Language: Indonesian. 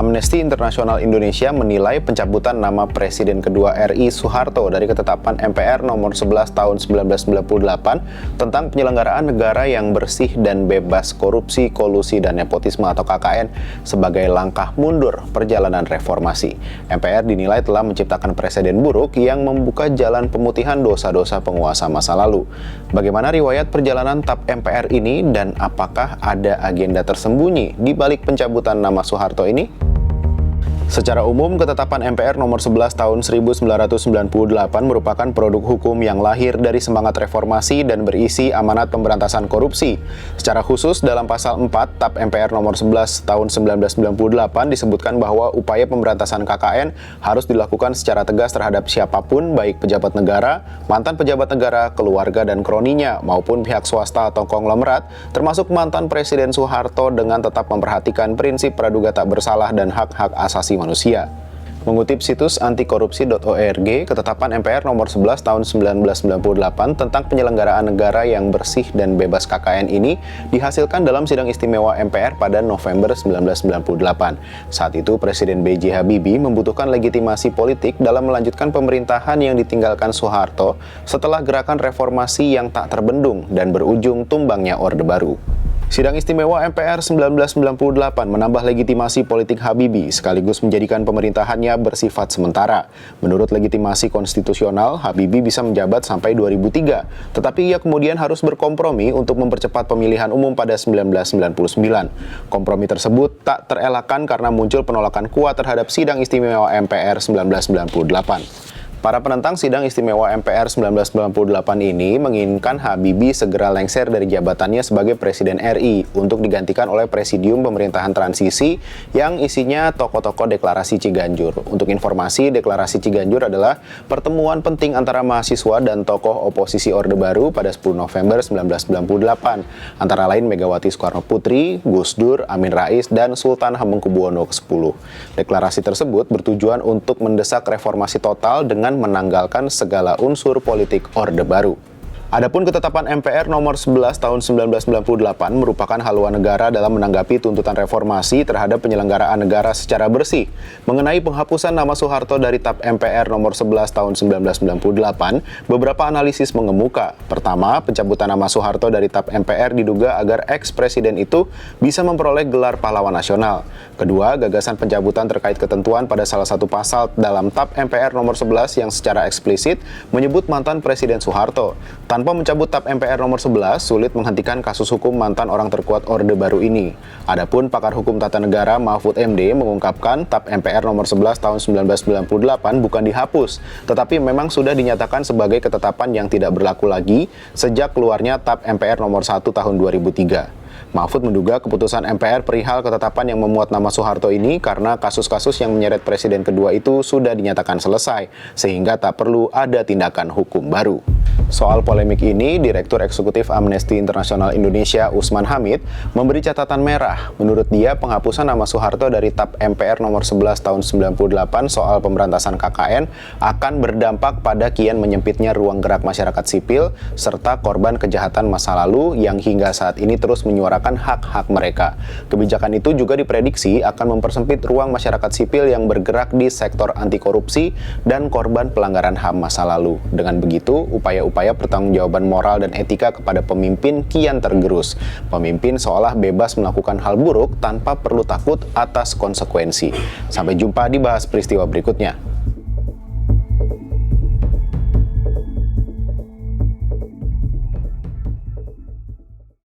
Amnesty Internasional Indonesia menilai pencabutan nama Presiden kedua RI Soeharto dari ketetapan MPR nomor 11 tahun 1998 tentang penyelenggaraan negara yang bersih dan bebas korupsi, kolusi, dan nepotisme atau KKN sebagai langkah mundur perjalanan reformasi. MPR dinilai telah menciptakan presiden buruk yang membuka jalan pemutihan dosa-dosa penguasa masa lalu. Bagaimana riwayat perjalanan TAP MPR ini dan apakah ada agenda tersembunyi di balik pencabutan nama Soeharto ini? Secara umum, ketetapan MPR nomor 11 tahun 1998 merupakan produk hukum yang lahir dari semangat reformasi dan berisi amanat pemberantasan korupsi. Secara khusus, dalam pasal 4 TAP MPR nomor 11 tahun 1998 disebutkan bahwa upaya pemberantasan KKN harus dilakukan secara tegas terhadap siapapun, baik pejabat negara, mantan pejabat negara, keluarga dan kroninya, maupun pihak swasta atau konglomerat, termasuk mantan Presiden Soeharto dengan tetap memperhatikan prinsip praduga tak bersalah dan hak-hak asasi manusia. Mengutip situs antikorupsi.org, ketetapan MPR nomor 11 tahun 1998 tentang penyelenggaraan negara yang bersih dan bebas KKN ini dihasilkan dalam sidang istimewa MPR pada November 1998. Saat itu Presiden B.J. Habibie membutuhkan legitimasi politik dalam melanjutkan pemerintahan yang ditinggalkan Soeharto setelah gerakan reformasi yang tak terbendung dan berujung tumbangnya Orde Baru. Sidang istimewa MPR 1998 menambah legitimasi politik Habibie sekaligus menjadikan pemerintahannya bersifat sementara. Menurut legitimasi konstitusional, Habibie bisa menjabat sampai 2003, tetapi ia kemudian harus berkompromi untuk mempercepat pemilihan umum pada 1999. Kompromi tersebut tak terelakkan karena muncul penolakan kuat terhadap sidang istimewa MPR 1998. Para penentang sidang istimewa MPR 1998 ini menginginkan Habibie segera lengser dari jabatannya sebagai Presiden RI untuk digantikan oleh Presidium Pemerintahan Transisi yang isinya tokoh-tokoh deklarasi Ciganjur. Untuk informasi, deklarasi Ciganjur adalah pertemuan penting antara mahasiswa dan tokoh oposisi Orde Baru pada 10 November 1998, antara lain Megawati Soekarno Putri, Gus Dur, Amin Rais, dan Sultan Hamengkubuwono X. Deklarasi tersebut bertujuan untuk mendesak reformasi total dengan menanggalkan segala unsur politik Orde Baru. Adapun ketetapan MPR nomor 11 tahun 1998 merupakan haluan negara dalam menanggapi tuntutan reformasi terhadap penyelenggaraan negara secara bersih. Mengenai penghapusan nama Soeharto dari TAP MPR nomor 11 tahun 1998, beberapa analisis mengemuka. Pertama, pencabutan nama Soeharto dari TAP MPR diduga agar ex-presiden itu bisa memperoleh gelar pahlawan nasional. Kedua, gagasan pencabutan terkait ketentuan pada salah satu pasal dalam TAP MPR nomor 11 yang secara eksplisit menyebut mantan Presiden Soeharto. Tanpa mencabut TAP MPR nomor 11, sulit menghentikan kasus hukum mantan orang terkuat Orde Baru ini. Adapun pakar hukum tata negara Mahfud MD mengungkapkan TAP MPR nomor 11 tahun 1998 bukan dihapus, tetapi memang sudah dinyatakan sebagai ketetapan yang tidak berlaku lagi sejak keluarnya TAP MPR nomor 1 tahun 2003. Mahfud menduga keputusan MPR perihal ketetapan yang memuat nama Soeharto ini karena kasus-kasus yang menyeret presiden kedua itu sudah dinyatakan selesai, sehingga tak perlu ada tindakan hukum baru. Soal polemik ini, Direktur Eksekutif Amnesty Internasional Indonesia Usman Hamid memberi catatan merah. Menurut dia, penghapusan nama Soeharto dari TAP MPR nomor 11 tahun 98 soal pemberantasan KKN akan berdampak pada kian menyempitnya ruang gerak masyarakat sipil serta korban kejahatan masa lalu yang hingga saat ini terus menyuarakan hak-hak mereka. Kebijakan itu juga diprediksi akan mempersempit ruang masyarakat sipil yang bergerak di sektor anti korupsi dan korban pelanggaran HAM masa lalu. Dengan begitu, upaya-upaya pertanggungjawaban moral dan etika kepada pemimpin kian tergerus. Pemimpin seolah bebas melakukan hal buruk tanpa perlu takut atas konsekuensi. Sampai jumpa di Bahas Peristiwa berikutnya.